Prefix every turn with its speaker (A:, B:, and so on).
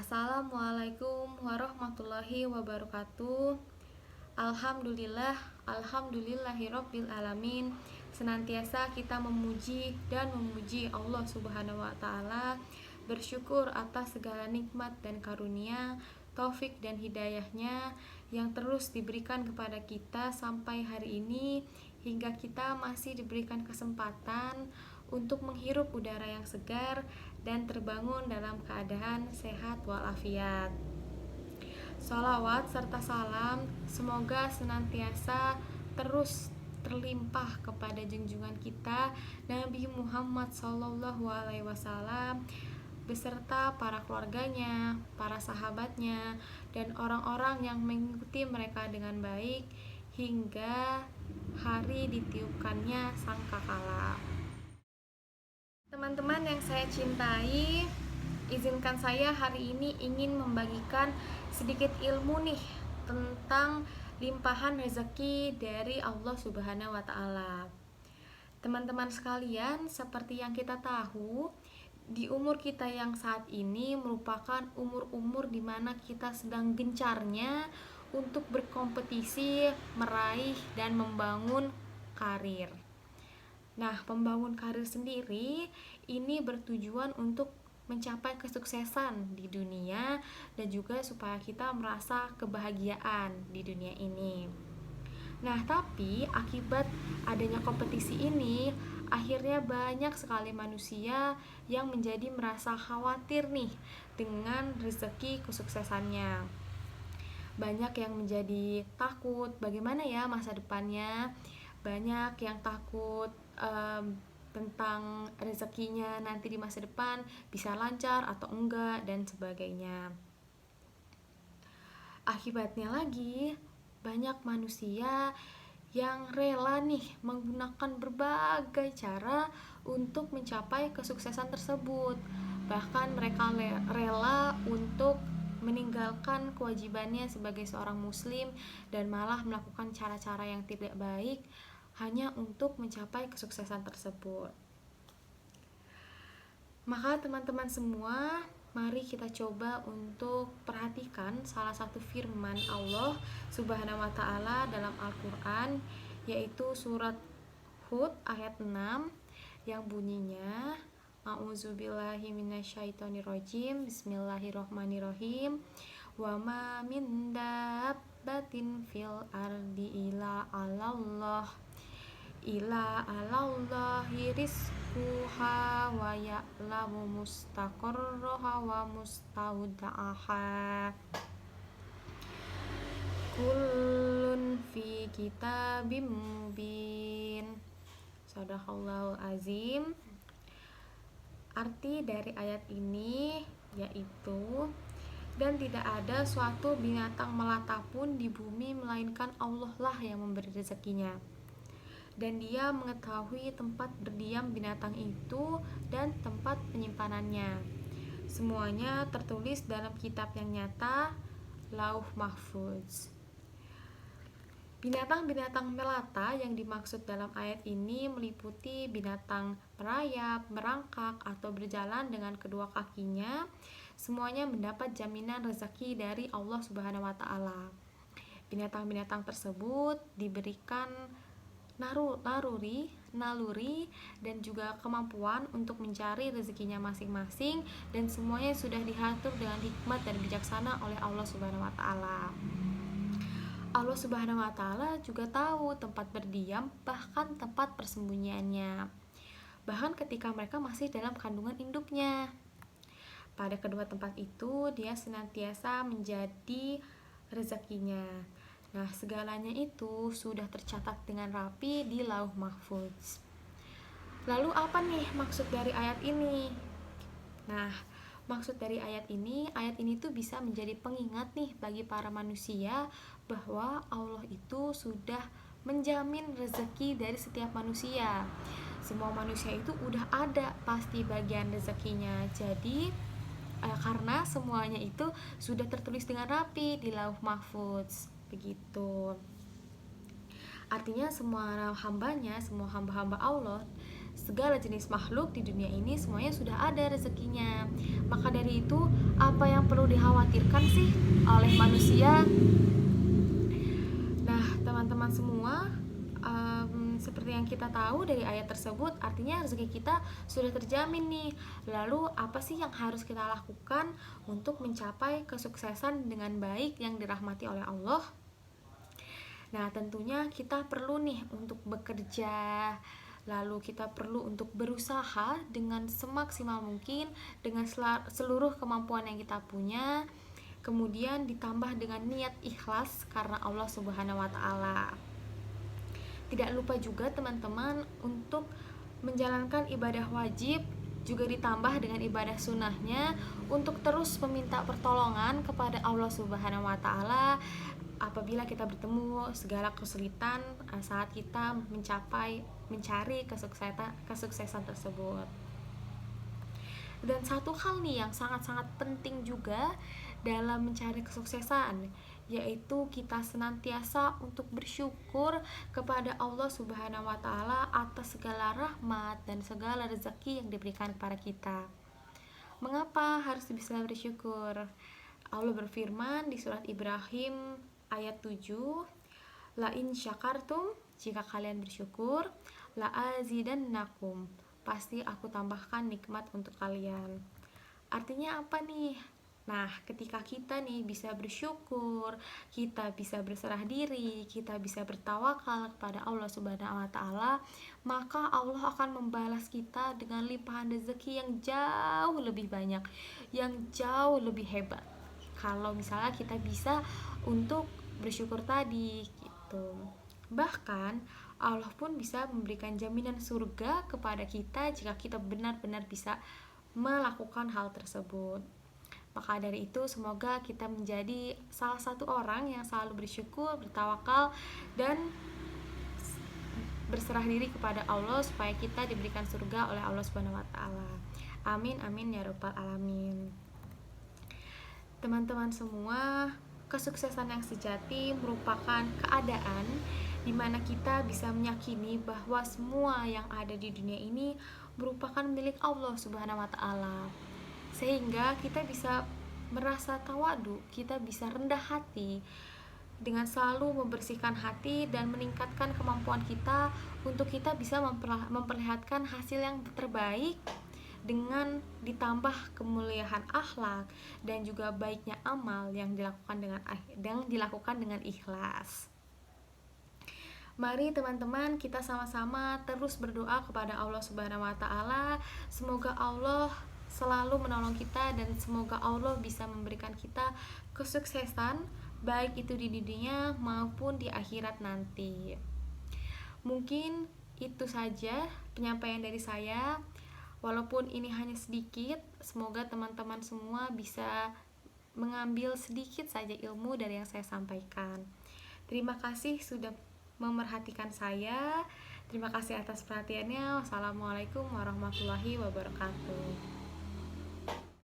A: Assalamualaikum warahmatullahi wabarakatuh. Alhamdulillahirabbil alamin. Senantiasa kita memuji dan memuji Allah Subhanahu wa taala, bersyukur atas segala nikmat dan karunia, taufik dan hidayahnya yang terus diberikan kepada kita sampai hari ini, hingga kita masih diberikan kesempatan untuk menghirup udara yang segar dan terbangun dalam keadaan sehat walafiat. Sholawat serta salam semoga senantiasa terus terlimpah kepada junjungan kita Nabi Muhammad SAW beserta para keluarganya, para sahabatnya, dan orang-orang yang mengikuti mereka dengan baik hingga hari ditiupkannya sangkakala. Teman-teman yang saya cintai, izinkan saya hari ini ingin membagikan sedikit ilmu nih tentang limpahan rezeki dari Allah Subhanahu wa taala. Teman-teman sekalian, seperti yang kita tahu, di umur kita yang saat ini merupakan umur-umur di mana kita sedang gencarnya untuk berkompetisi, meraih dan membangun karir. Nah, membangun karir sendiri ini bertujuan untuk mencapai kesuksesan di dunia dan juga supaya kita merasa kebahagiaan di dunia ini. Nah, tapi akibat adanya kompetisi ini, akhirnya banyak sekali manusia yang menjadi merasa khawatir nih dengan rezeki kesuksesannya. Banyak yang menjadi takut bagaimana ya masa depannya. Banyak yang takut tentang rezekinya nanti di masa depan bisa lancar atau enggak dan sebagainya. Akibatnya lagi, banyak manusia yang rela nih menggunakan berbagai cara untuk mencapai kesuksesan tersebut. Bahkan mereka rela untuk meninggalkan kewajibannya sebagai seorang muslim dan malah melakukan cara-cara yang tidak baik hanya untuk mencapai kesuksesan tersebut. Maka teman-teman semua, mari kita coba untuk perhatikan salah satu firman Allah Subhanahu wa taala dalam Al-Qur'an, yaitu surat Hud ayat 6 yang bunyinya A'udzubillahi minasyaitonirrajim. Bismillahirrahmanirrahim. Wa ma min dabbatin fil ardi ila alallahi rizquha wa ya'lamu mustaqarraha wa mustaudaha kullun fi kitabim mubin. Shadaqallahul azim. Arti dari ayat ini yaitu, dan tidak ada suatu binatang melata pun di bumi melainkan Allah lah yang memberi rezekinya, dan Dia mengetahui tempat berdiam binatang itu dan tempat penyimpanannya. Semuanya tertulis dalam kitab yang nyata, Lauh Mahfuz. Binatang-binatang melata yang dimaksud dalam ayat ini meliputi binatang merayap, merangkak, atau berjalan dengan kedua kakinya. Semuanya mendapat jaminan rezeki dari Allah Subhanahu wa taala. Binatang-binatang tersebut diberikan naluri dan juga kemampuan untuk mencari rezekinya masing-masing, dan semuanya sudah diatur dengan hikmat dan bijaksana oleh Allah Subhanahu wa taala. Allah Subhanahu wa taala juga tahu tempat berdiam bahkan tempat persembunyiannya, bahkan ketika mereka masih dalam kandungan induknya. Pada kedua tempat itu Dia senantiasa menjadi rezekinya. Nah, segalanya itu sudah tercatat dengan rapi di Lauh Mahfuz. Lalu apa nih maksud dari ayat ini? Nah, maksud dari ayat ini tuh bisa menjadi pengingat nih bagi para manusia bahwa Allah itu sudah menjamin rezeki dari setiap manusia. Semua manusia itu udah ada pasti bagian rezekinya. Jadi karena semuanya itu sudah tertulis dengan rapi di Lauh Mahfuz. Begitu. Artinya semua hamba-hamba Allah segala jenis makhluk di dunia ini semuanya sudah ada rezekinya. Maka dari itu, apa yang perlu dikhawatirkan sih oleh manusia? Nah, teman-teman semua, seperti yang kita tahu dari ayat tersebut, artinya rezeki kita sudah terjamin nih. Lalu apa sih yang harus kita lakukan untuk mencapai kesuksesan dengan baik yang dirahmati oleh Allah? Nah, tentunya kita perlu nih untuk bekerja, lalu kita perlu untuk berusaha dengan semaksimal mungkin dengan seluruh kemampuan yang kita punya. Kemudian ditambah dengan niat ikhlas karena Allah Subhanahu wa taala. Tidak lupa juga teman-teman untuk menjalankan ibadah wajib, juga ditambah dengan ibadah sunnahnya untuk terus meminta pertolongan kepada Allah Subhanahu wa taala apabila kita bertemu segala kesulitan saat kita mencari kesuksesan tersebut. Dan satu hal nih yang sangat-sangat penting juga dalam mencari kesuksesan, yaitu kita senantiasa untuk bersyukur kepada Allah Subhanahu wa taala atas segala rahmat dan segala rezeki yang diberikan kepada kita. Mengapa harus bisa bersyukur? Allah berfirman di surat Ibrahim ayat 7, la in syakartum, jika kalian bersyukur, la azidannakum, pasti aku tambahkan nikmat untuk kalian. Artinya apa nih? Nah, ketika kita nih bisa bersyukur, kita bisa berserah diri, kita bisa bertawakal kepada Allah Subhanahu wa taala, maka Allah akan membalas kita dengan limpahan rezeki yang jauh lebih banyak, yang jauh lebih hebat. Kalau misalnya kita bisa untuk bersyukur tadi gitu. Bahkan Allah pun bisa memberikan jaminan surga kepada kita jika kita benar-benar bisa melakukan hal tersebut. Maka dari itu semoga kita menjadi salah satu orang yang selalu bersyukur, bertawakal, dan berserah diri kepada Allah supaya kita diberikan surga oleh Allah Subhanahu wa taala. Amin amin ya rabbal alamin. Teman-teman semua, kesuksesan yang sejati merupakan keadaan di mana kita bisa meyakini bahwa semua yang ada di dunia ini merupakan milik Allah Subhanahu wa taala. Sehingga kita bisa merasa tawadu, kita bisa rendah hati dengan selalu membersihkan hati dan meningkatkan kemampuan kita untuk kita bisa memperlihatkan hasil yang terbaik dengan ditambah kemuliaan akhlak dan juga baiknya amal yang dilakukan dengan ikhlas. Mari teman-teman kita sama-sama terus berdoa kepada Allah Subhanahu wa taala, semoga Allah selalu menolong kita dan semoga Allah bisa memberikan kita kesuksesan baik itu di dunia maupun di akhirat nanti. Mungkin itu saja penyampaian dari saya. Walaupun ini hanya sedikit, semoga teman-teman semua bisa mengambil sedikit saja ilmu dari yang saya sampaikan. Terima kasih sudah memerhatikan saya. Terima kasih atas perhatiannya. Wassalamualaikum warahmatullahi wabarakatuh.